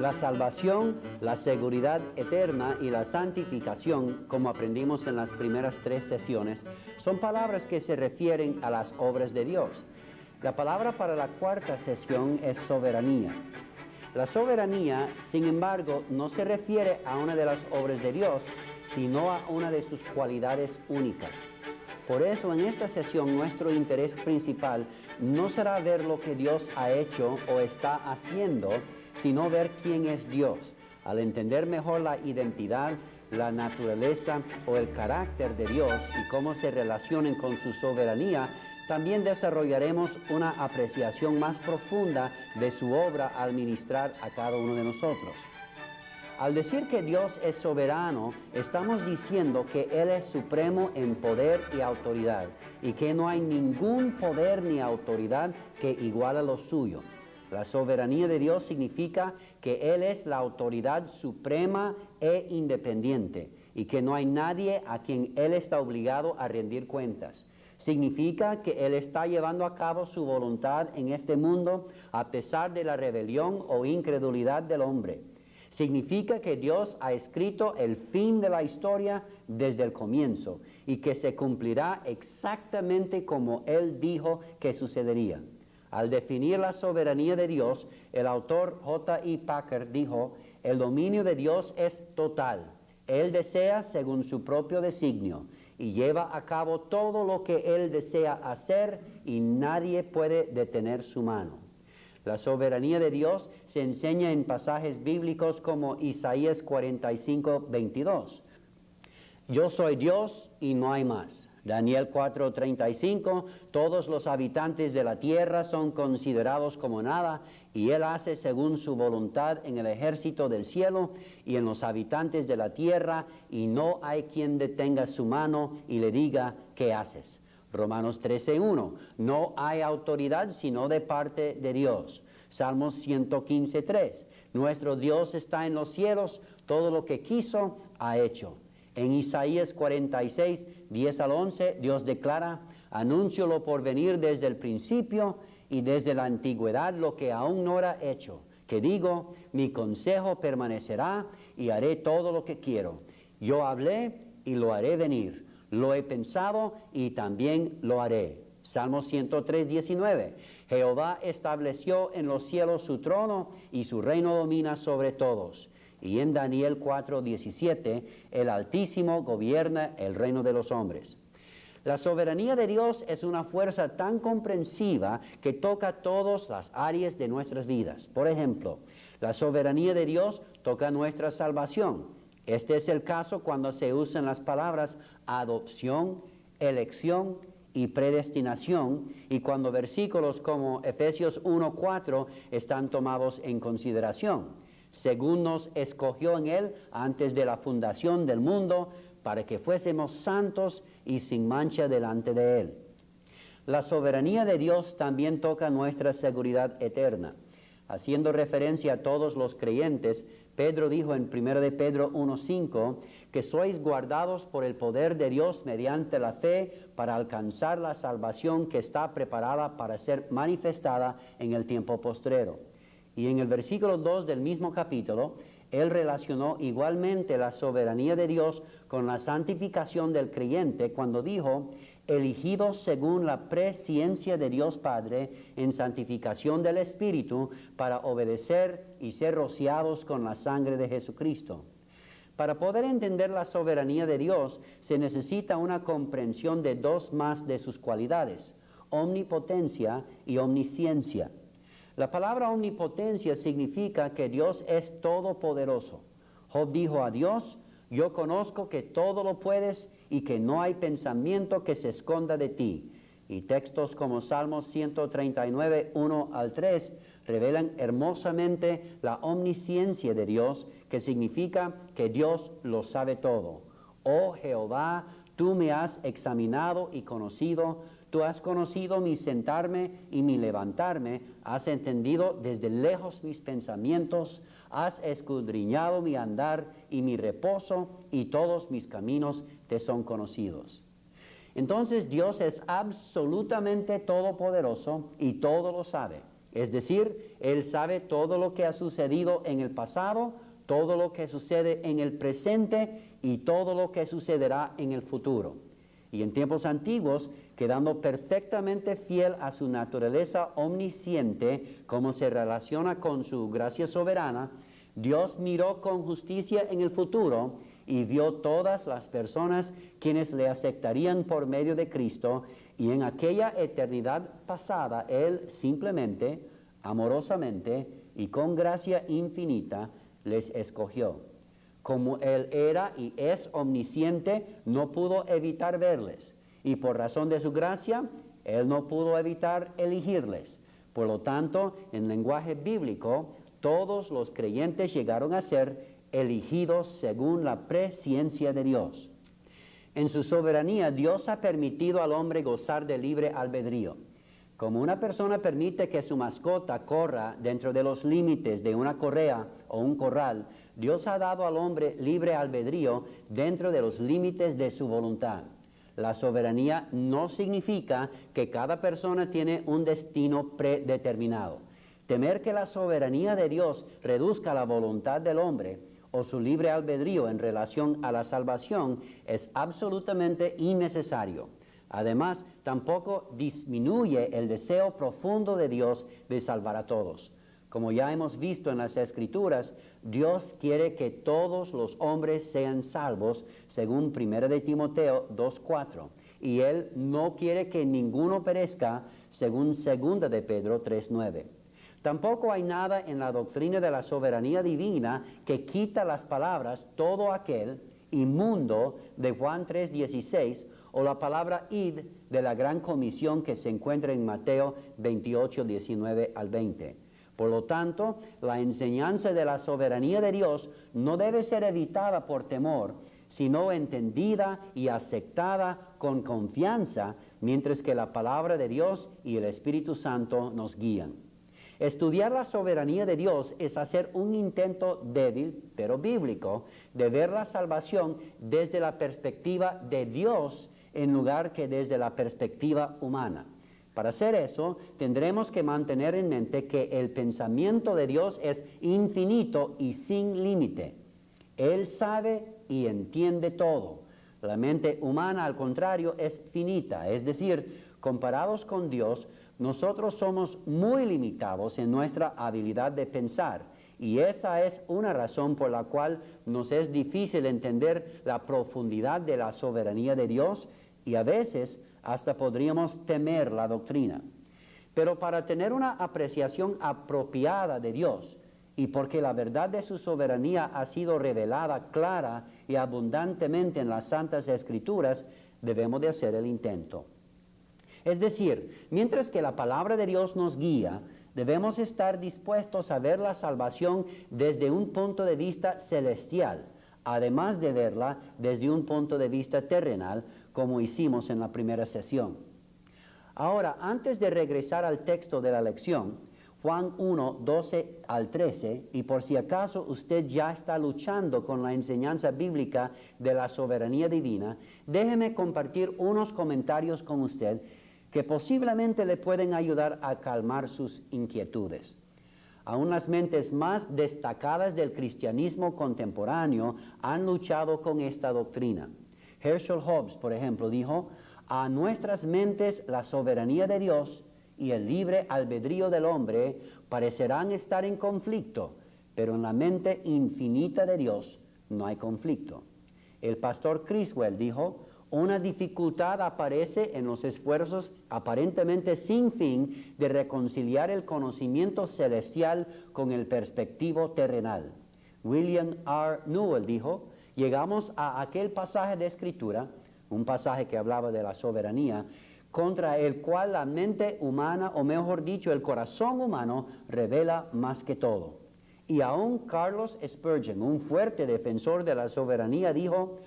La salvación, la seguridad eterna y la santificación, como aprendimos en las primeras 3 sesiones, son palabras que se refieren a las obras de Dios. La palabra para la 4ª sesión es soberanía. La soberanía, sin embargo, no se refiere a una de las obras de Dios, sino a una de sus cualidades únicas. Por eso, en esta sesión, nuestro interés principal no será ver lo que Dios ha hecho o está haciendo, sino ver quién es Dios. Al entender mejor la identidad, la naturaleza o el carácter de Dios y cómo se relacionan con su soberanía, también desarrollaremos una apreciación más profunda de su obra al ministrar a cada uno de nosotros. Al decir que Dios es soberano, estamos diciendo que Él es supremo en poder y autoridad, y que no hay ningún poder ni autoridad que iguale lo suyo. La soberanía de Dios significa que Él es la autoridad suprema e independiente, y que no hay nadie a quien Él está obligado a rendir cuentas. Significa que Él está llevando a cabo su voluntad en este mundo a pesar de la rebelión o incredulidad del hombre. Significa que Dios ha escrito el fin de la historia desde el comienzo y que se cumplirá exactamente como Él dijo que sucedería. Al definir la soberanía de Dios, el autor J.I. Packer dijo: el dominio de Dios es total. Él desea según su propio designio y lleva a cabo todo lo que Él desea hacer y nadie puede detener su mano. La soberanía de Dios se enseña en pasajes bíblicos como Isaías 45, 22. Yo soy Dios y no hay más. Daniel 4:35, todos los habitantes de la tierra son considerados como nada, y Él hace según su voluntad en el ejército del cielo y en los habitantes de la tierra, y no hay quien detenga su mano y le diga, ¿qué haces? Romanos 13:1, no hay autoridad sino de parte de Dios. Salmos 115:3, nuestro Dios está en los cielos, todo lo que quiso ha hecho. En Isaías 46, 10 al 11, Dios declara, anuncio lo por venir desde el principio y desde la antigüedad lo que aún no era hecho, que digo, mi consejo permanecerá y haré todo lo que quiero. Yo hablé y lo haré venir, lo he pensado y también lo haré. Salmo 103, 19, Jehová estableció en los cielos su trono y su reino domina sobre todos. Y en Daniel 4, 17, el Altísimo gobierna el reino de los hombres. La soberanía de Dios es una fuerza tan comprensiva que toca todas las áreas de nuestras vidas. Por ejemplo, la soberanía de Dios toca nuestra salvación. Este es el caso cuando se usan las palabras adopción, elección y predestinación, y cuando versículos como Efesios 1:4 están tomados en consideración. Según nos escogió en Él antes de la fundación del mundo, para que fuésemos santos y sin mancha delante de Él. La soberanía de Dios también toca nuestra seguridad eterna. Haciendo referencia a todos los creyentes, Pedro dijo en 1 de Pedro 1:5 que sois guardados por el poder de Dios mediante la fe para alcanzar la salvación que está preparada para ser manifestada en el tiempo postrero. Y en el versículo 2 del mismo capítulo, él relacionó igualmente la soberanía de Dios con la santificación del creyente cuando dijo, elegidos según la presciencia de Dios Padre en santificación del Espíritu para obedecer y ser rociados con la sangre de Jesucristo. Para poder entender la soberanía de Dios se necesita una comprensión de 2 más de sus cualidades, omnipotencia y omnisciencia. La palabra omnipotencia significa que Dios es todopoderoso. Job dijo a Dios, yo conozco que todo lo puedes y que no hay pensamiento que se esconda de ti. Y textos como Salmos 139, 1 al 3 revelan hermosamente la omnisciencia de Dios, que significa que Dios lo sabe todo. Oh Jehová, tú me has examinado y conocido, tú has conocido mi sentarme y mi levantarme, has entendido desde lejos mis pensamientos, has escudriñado mi andar y mi reposo, y todos mis caminos te son conocidos. Entonces Dios es absolutamente todopoderoso y todo lo sabe. Es decir, Él sabe todo lo que ha sucedido en el pasado, todo lo que sucede en el presente y todo lo que sucederá en el futuro. Y en tiempos antiguos, quedando perfectamente fiel a su naturaleza omnisciente, como se relaciona con su gracia soberana, Dios miró con justicia en el futuro y vio todas las personas quienes le aceptarían por medio de Cristo, y en aquella eternidad pasada Él simplemente, amorosamente y con gracia infinita les escogió. Como Él era y es omnisciente, no pudo evitar verles, y por razón de su gracia, Él no pudo evitar elegirles. Por lo tanto, en lenguaje bíblico, todos los creyentes llegaron a ser elegidos según la presciencia de Dios. En su soberanía, Dios ha permitido al hombre gozar de libre albedrío. Como una persona permite que su mascota corra dentro de los límites de una correa o un corral, Dios ha dado al hombre libre albedrío dentro de los límites de su voluntad. La soberanía no significa que cada persona tiene un destino predeterminado. Temer que la soberanía de Dios reduzca la voluntad del hombre o su libre albedrío en relación a la salvación es absolutamente innecesario. Además, tampoco disminuye el deseo profundo de Dios de salvar a todos. Como ya hemos visto en las Escrituras, Dios quiere que todos los hombres sean salvos, según 1 de Timoteo 2:4, y Él no quiere que ninguno perezca, según 2 de Pedro 3:9. Tampoco hay nada en la doctrina de la soberanía divina que quita las palabras todo aquel inmundo de Juan 3:16 o la palabra id de la gran comisión que se encuentra en Mateo 28:19 al 20. Por lo tanto, la enseñanza de la soberanía de Dios no debe ser evitada por temor, sino entendida y aceptada con confianza, mientras que la palabra de Dios y el Espíritu Santo nos guían. Estudiar la soberanía de Dios es hacer un intento débil, pero bíblico, de ver la salvación desde la perspectiva de Dios en lugar que desde la perspectiva humana. Para hacer eso, tendremos que mantener en mente que el pensamiento de Dios es infinito y sin límite. Él sabe y entiende todo. La mente humana, al contrario, es finita, es decir, comparados con Dios, nosotros somos muy limitados en nuestra habilidad de pensar, y esa es una razón por la cual nos es difícil entender la profundidad de la soberanía de Dios, y a veces hasta podríamos temer la doctrina. Pero para tener una apreciación apropiada de Dios, y porque la verdad de su soberanía ha sido revelada clara y abundantemente en las Santas Escrituras, debemos de hacer el intento. Es decir, mientras que la palabra de Dios nos guía, debemos estar dispuestos a ver la salvación desde un punto de vista celestial, además de verla desde un punto de vista terrenal, como hicimos en la primera sesión. Ahora, antes de regresar al texto de la lección, Juan 1, 12 al 13, y por si acaso usted ya está luchando con la enseñanza bíblica de la soberanía divina, déjeme compartir unos comentarios con usted que posiblemente le pueden ayudar a calmar sus inquietudes. Aún las mentes más destacadas del cristianismo contemporáneo han luchado con esta doctrina. Herschel Hobbes, por ejemplo, dijo: a nuestras mentes la soberanía de Dios y el libre albedrío del hombre parecerán estar en conflicto, pero en la mente infinita de Dios no hay conflicto. El pastor Criswell dijo: una dificultad aparece en los esfuerzos aparentemente sin fin de reconciliar el conocimiento celestial con el perspectivo terrenal. William R. Newell dijo: llegamos a aquel pasaje de Escritura, un pasaje que hablaba de la soberanía, contra el cual la mente humana, o mejor dicho, el corazón humano, revela más que todo. Y aún Carlos Spurgeon, un fuerte defensor de la soberanía, dijo: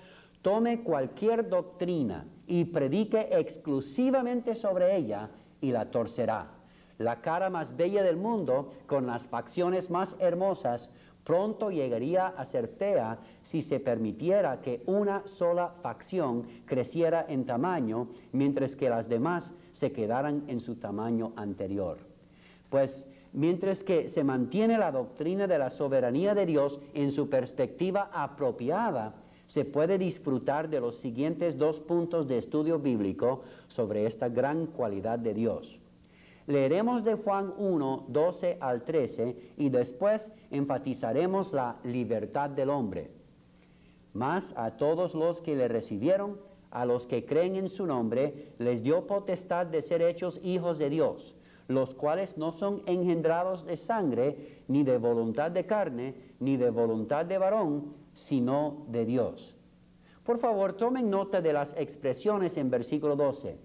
tome cualquier doctrina y predique exclusivamente sobre ella y la torcerá. La cara más bella del mundo, con las facciones más hermosas, pronto llegaría a ser fea si se permitiera que una sola facción creciera en tamaño, mientras que las demás se quedaran en su tamaño anterior. Pues mientras que se mantiene la doctrina de la soberanía de Dios en su perspectiva apropiada, se puede disfrutar de los siguientes 2 puntos de estudio bíblico sobre esta gran cualidad de Dios. Leeremos de Juan 1, 12 al 13 y después enfatizaremos la libertad del hombre. Mas a todos los que le recibieron, a los que creen en su nombre, les dio potestad de ser hechos hijos de Dios, los cuales no son engendrados de sangre, ni de voluntad de carne, ni de voluntad de varón, sino de Dios. Por favor, tomen nota de las expresiones en versículo 12.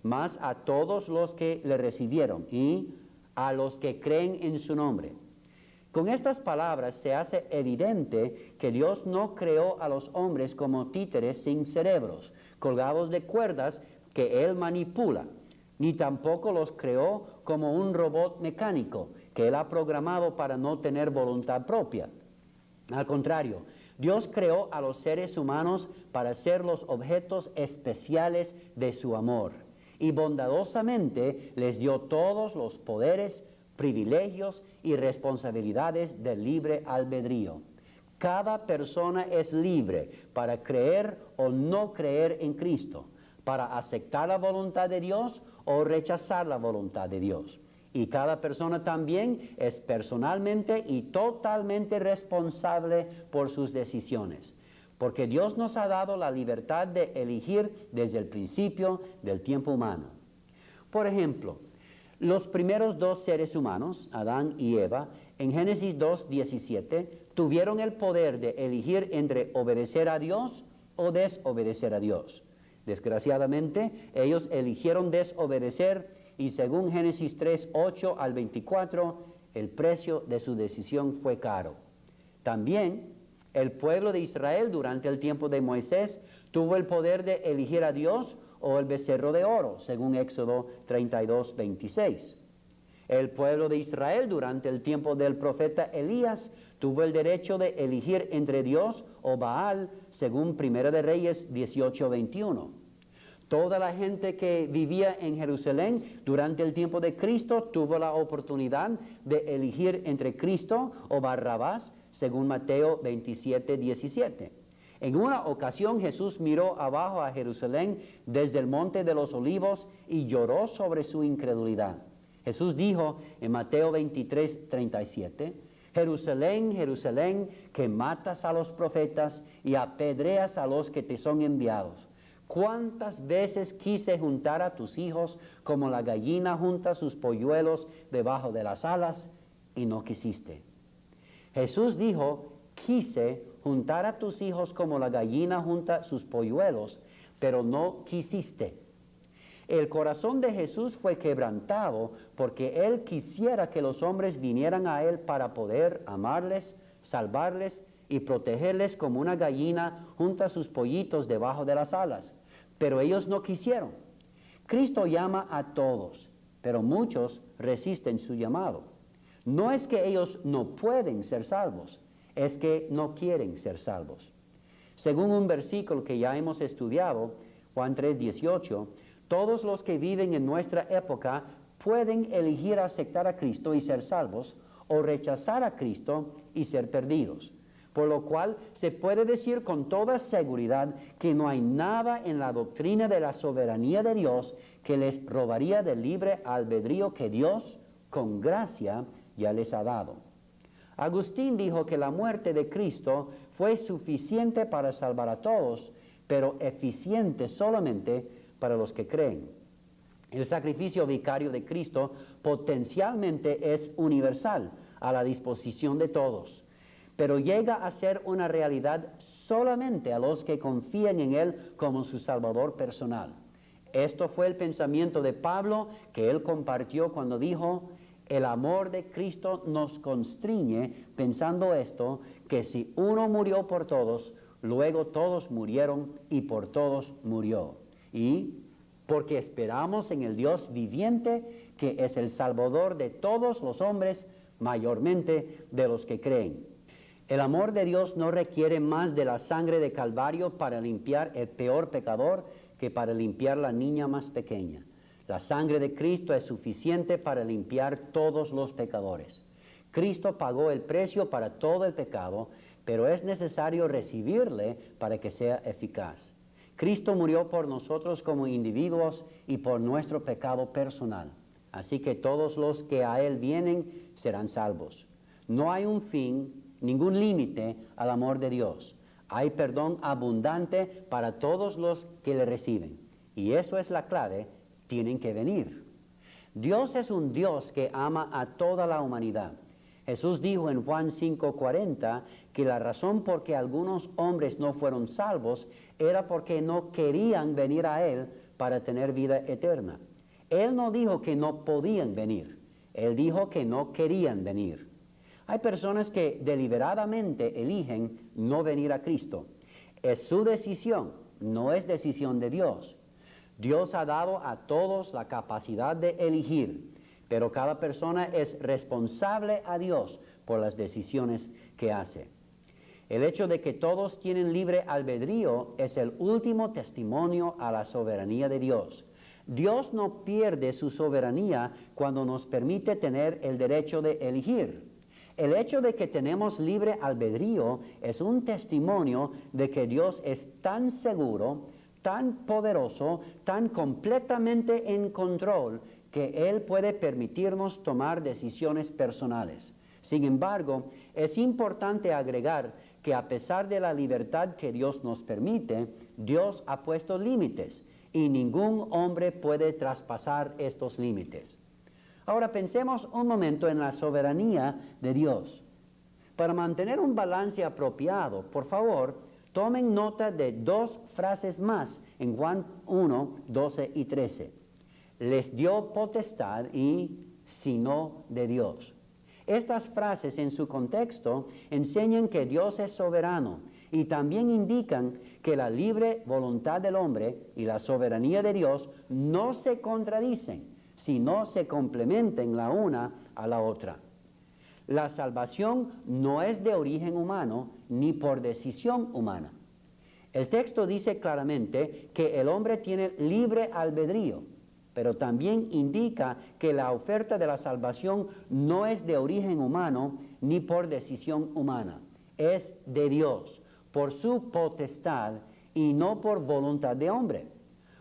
Mas a todos los que le recibieron y a los que creen en su nombre. Con estas palabras se hace evidente que Dios no creó a los hombres como títeres sin cerebros, colgados de cuerdas que Él manipula, ni tampoco los creó como un robot mecánico que Él ha programado para no tener voluntad propia. Al contrario, Dios creó a los seres humanos para ser los objetos especiales de su amor y bondadosamente les dio todos los poderes, privilegios y responsabilidades del libre albedrío. Cada persona es libre para creer o no creer en Cristo, para aceptar la voluntad de Dios o rechazar la voluntad de Dios. Y cada persona también es personalmente y totalmente responsable por sus decisiones, porque Dios nos ha dado la libertad de elegir desde el principio del tiempo humano. Por ejemplo, los primeros 2 seres humanos, Adán y Eva, en Génesis 2:17, tuvieron el poder de elegir entre obedecer a Dios o desobedecer a Dios. Desgraciadamente, ellos eligieron desobedecer y según Génesis 3:8 al 24, el precio de su decisión fue caro. También, el pueblo de Israel durante el tiempo de Moisés tuvo el poder de elegir a Dios o el becerro de oro, según Éxodo 32:26. El pueblo de Israel durante el tiempo del profeta Elías tuvo el derecho de elegir entre Dios o Baal, según Primera de Reyes 18:21. Toda la gente que vivía en Jerusalén durante el tiempo de Cristo tuvo la oportunidad de elegir entre Cristo o Barrabás, según Mateo 27:17. En una ocasión Jesús miró abajo a Jerusalén desde el monte de los olivos y lloró sobre su incredulidad. Jesús dijo en Mateo 23:37, Jerusalén, Jerusalén, que matas a los profetas y apedreas a los que te son enviados. ¿Cuántas veces quise juntar a tus hijos como la gallina junta sus polluelos debajo de las alas y no quisiste? Jesús dijo, quise juntar a tus hijos como la gallina junta sus polluelos, pero no quisiste. El corazón de Jesús fue quebrantado porque Él quisiera que los hombres vinieran a Él para poder amarles, salvarles y protegerles como una gallina junta sus pollitos debajo de las alas. Pero ellos no quisieron. Cristo llama a todos, pero muchos resisten su llamado. No es que ellos no pueden ser salvos, es que no quieren ser salvos. Según un versículo que ya hemos estudiado, Juan 3:18, todos los que viven en nuestra época pueden elegir aceptar a Cristo y ser salvos, o rechazar a Cristo y ser perdidos. Por lo cual se puede decir con toda seguridad que no hay nada en la doctrina de la soberanía de Dios que les robaría del libre albedrío que Dios, con gracia, ya les ha dado. Agustín dijo que la muerte de Cristo fue suficiente para salvar a todos, pero eficiente solamente para los que creen. El sacrificio vicario de Cristo potencialmente es universal, a la disposición de todos, pero llega a ser una realidad solamente a los que confían en Él como su Salvador personal. Esto fue el pensamiento de Pablo que él compartió cuando dijo, el amor de Cristo nos constriñe, pensando esto, que si uno murió por todos, luego todos murieron y por todos murió. Y porque esperamos en el Dios viviente, que es el Salvador de todos los hombres, mayormente de los que creen. El amor de Dios no requiere más de la sangre de Calvario para limpiar el peor pecador que para limpiar la niña más pequeña. La sangre de Cristo es suficiente para limpiar todos los pecadores. Cristo pagó el precio para todo el pecado, pero es necesario recibirle para que sea eficaz. Cristo murió por nosotros como individuos y por nuestro pecado personal. Así que todos los que a Él vienen serán salvos. No hay un fin, ningún límite al amor de Dios. Hay perdón abundante para todos los que le reciben. Y eso es la clave, tienen que venir. Dios es un Dios que ama a toda la humanidad. Jesús dijo en Juan 5:40 que la razón por que algunos hombres no fueron salvos era porque no querían venir a Él para tener vida eterna. Él no dijo que no podían venir, Él dijo que no querían venir. Hay personas que deliberadamente eligen no venir a Cristo. Es su decisión, no es decisión de Dios. Dios ha dado a todos la capacidad de elegir, pero cada persona es responsable a Dios por las decisiones que hace. El hecho de que todos tienen libre albedrío es el último testimonio a la soberanía de Dios. Dios no pierde su soberanía cuando nos permite tener el derecho de elegir. El hecho de que tenemos libre albedrío es un testimonio de que Dios es tan seguro, tan poderoso, tan completamente en control, que Él puede permitirnos tomar decisiones personales. Sin embargo, es importante agregar que a pesar de la libertad que Dios nos permite, Dios ha puesto límites y ningún hombre puede traspasar estos límites. Ahora pensemos un momento en la soberanía de Dios. Para mantener un balance apropiado, por favor, tomen nota de dos frases más en Juan 1, 12 y 13. Les dio potestad y sino de Dios. Estas frases en su contexto enseñan que Dios es soberano y también indican que la libre voluntad del hombre y la soberanía de Dios no se contradicen, sino se complementan la una a la otra. La salvación no es de origen humano ni por decisión humana. El texto dice claramente que el hombre tiene libre albedrío, pero también indica que la oferta de la salvación no es de origen humano ni por decisión humana. Es de Dios, por su potestad y no por voluntad de hombre.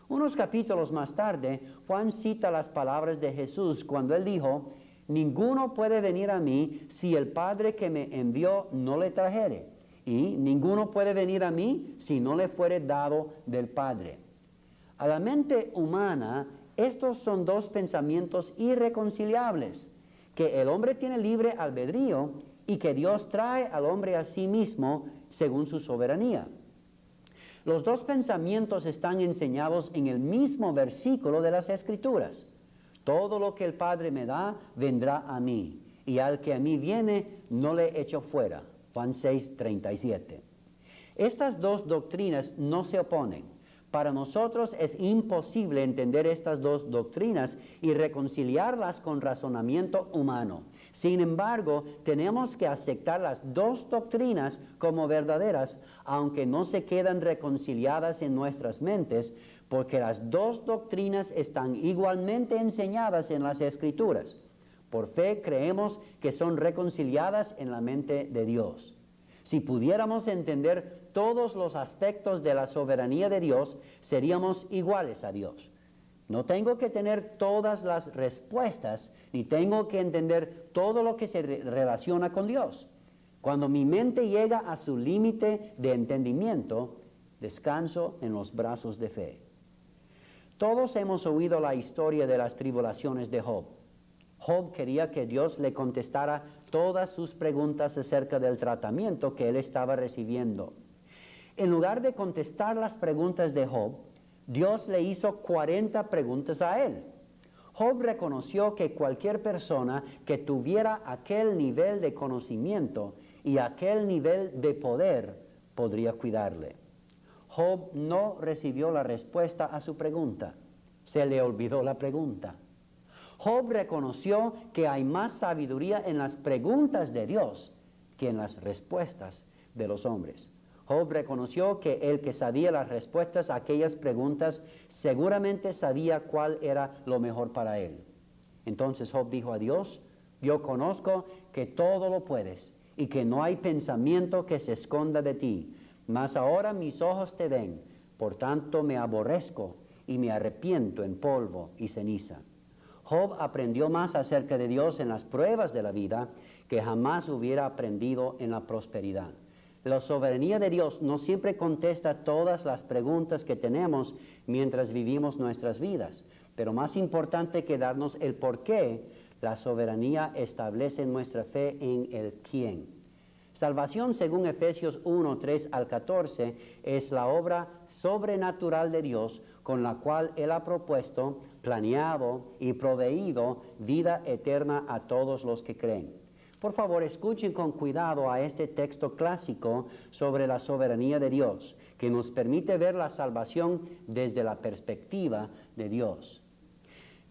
Unos capítulos más tarde, Juan cita las palabras de Jesús cuando él dijo: ninguno puede venir a mí si el Padre que me envió no le trajere, y ninguno puede venir a mí si no le fuere dado del Padre. A la mente humana, estos son dos pensamientos irreconciliables: que el hombre tiene libre albedrío y que Dios trae al hombre a sí mismo según su soberanía. Los dos pensamientos están enseñados en el mismo versículo de las Escrituras. Todo lo que el Padre me da, vendrá a mí, y al que a mí viene, no le echo fuera. Juan 6:37. Estas dos doctrinas no se oponen. Para nosotros es imposible entender estas dos doctrinas y reconciliarlas con razonamiento humano. Sin embargo, tenemos que aceptar las dos doctrinas como verdaderas, aunque no se quedan reconciliadas en nuestras mentes, porque las dos doctrinas están igualmente enseñadas en las Escrituras. Por fe creemos que son reconciliadas en la mente de Dios. Si pudiéramos entender todos los aspectos de la soberanía de Dios, seríamos iguales a Dios. No tengo que tener todas las respuestas, ni tengo que entender todo lo que se relaciona con Dios. Cuando mi mente llega a su límite de entendimiento, descanso en los brazos de fe. Todos hemos oído la historia de las tribulaciones de Job. Job quería que Dios le contestara todas sus preguntas acerca del tratamiento que él estaba recibiendo. En lugar de contestar las preguntas de Job, Dios le hizo 40 preguntas a él. Job reconoció que cualquier persona que tuviera aquel nivel de conocimiento y aquel nivel de poder podría cuidarle. Job no recibió la respuesta a su pregunta. Se le olvidó la pregunta. Job reconoció que hay más sabiduría en las preguntas de Dios que en las respuestas de los hombres. Job reconoció que el que sabía las respuestas a aquellas preguntas seguramente sabía cuál era lo mejor para él. Entonces Job dijo a Dios: yo conozco que todo lo puedes y que no hay pensamiento que se esconda de ti, mas ahora mis ojos te ven, por tanto me aborrezco y me arrepiento en polvo y ceniza. Job aprendió más acerca de Dios en las pruebas de la vida que jamás hubiera aprendido en la prosperidad. La soberanía de Dios no siempre contesta todas las preguntas que tenemos mientras vivimos nuestras vidas, pero más importante que darnos el por qué, la soberanía establece nuestra fe en el quién. Salvación, según Efesios 1, 3 al 14, es la obra sobrenatural de Dios con la cual Él ha propuesto, planeado y proveído vida eterna a todos los que creen. Por favor, escuchen con cuidado a este texto clásico sobre la soberanía de Dios, que nos permite ver la salvación desde la perspectiva de Dios.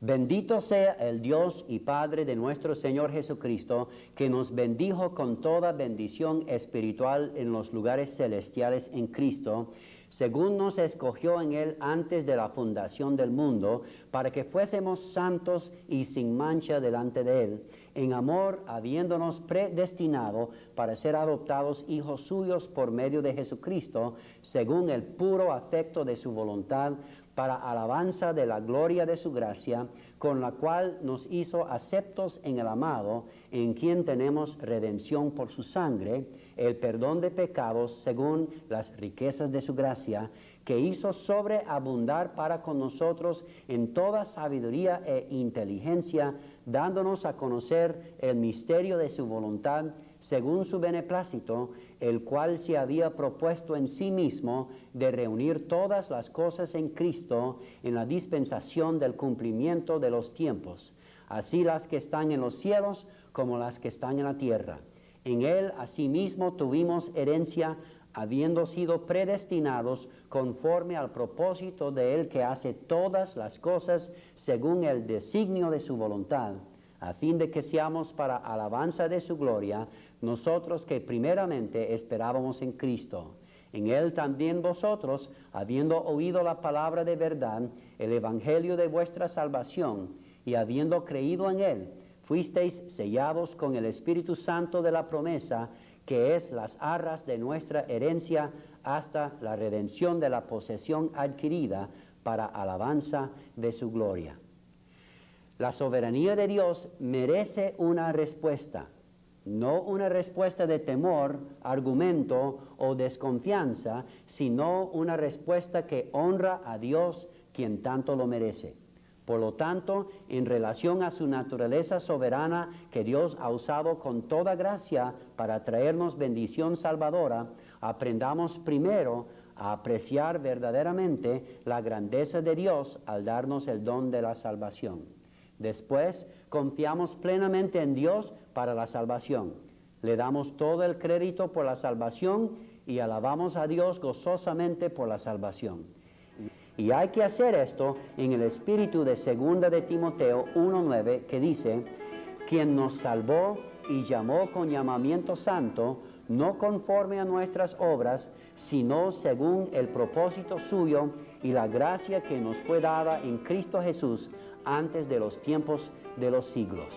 Bendito sea el Dios y Padre de nuestro Señor Jesucristo, que nos bendijo con toda bendición espiritual en los lugares celestiales en Cristo, según nos escogió en Él antes de la fundación del mundo, para que fuésemos santos y sin mancha delante de Él, en amor habiéndonos predestinado para ser adoptados hijos suyos por medio de Jesucristo, según el puro afecto de su voluntad, para alabanza de la gloria de su gracia, con la cual nos hizo aceptos en el amado, en quien tenemos redención por su sangre, el perdón de pecados según las riquezas de su gracia, que hizo sobreabundar para con nosotros en toda sabiduría e inteligencia, dándonos a conocer el misterio de su voluntad, según su beneplácito, el cual se había propuesto en sí mismo de reunir todas las cosas en Cristo en la dispensación del cumplimiento de los tiempos, así las que están en los cielos como las que están en la tierra. En Él asimismo tuvimos herencia, habiendo sido predestinados conforme al propósito de Él que hace todas las cosas según el designio de su voluntad, a fin de que seamos para alabanza de su gloria, nosotros que primeramente esperábamos en Cristo. En Él también vosotros, habiendo oído la palabra de verdad, el evangelio de vuestra salvación, y habiendo creído en Él, fuisteis sellados con el Espíritu Santo de la promesa, que es las arras de nuestra herencia hasta la redención de la posesión adquirida para alabanza de su gloria. La soberanía de Dios merece una respuesta, no una respuesta de temor, argumento o desconfianza, sino una respuesta que honra a Dios, quien tanto lo merece. Por lo tanto, en relación a su naturaleza soberana que Dios ha usado con toda gracia para traernos bendición salvadora, aprendamos primero a apreciar verdaderamente la grandeza de Dios al darnos el don de la salvación. Después, confiamos plenamente en Dios para la salvación. Le damos todo el crédito por la salvación y alabamos a Dios gozosamente por la salvación. Y hay que hacer esto en el espíritu de 2 de Timoteo 1:9, que dice: quien nos salvó y llamó con llamamiento santo, no conforme a nuestras obras, sino según el propósito suyo y la gracia que nos fue dada en Cristo Jesús antes de los tiempos de los siglos.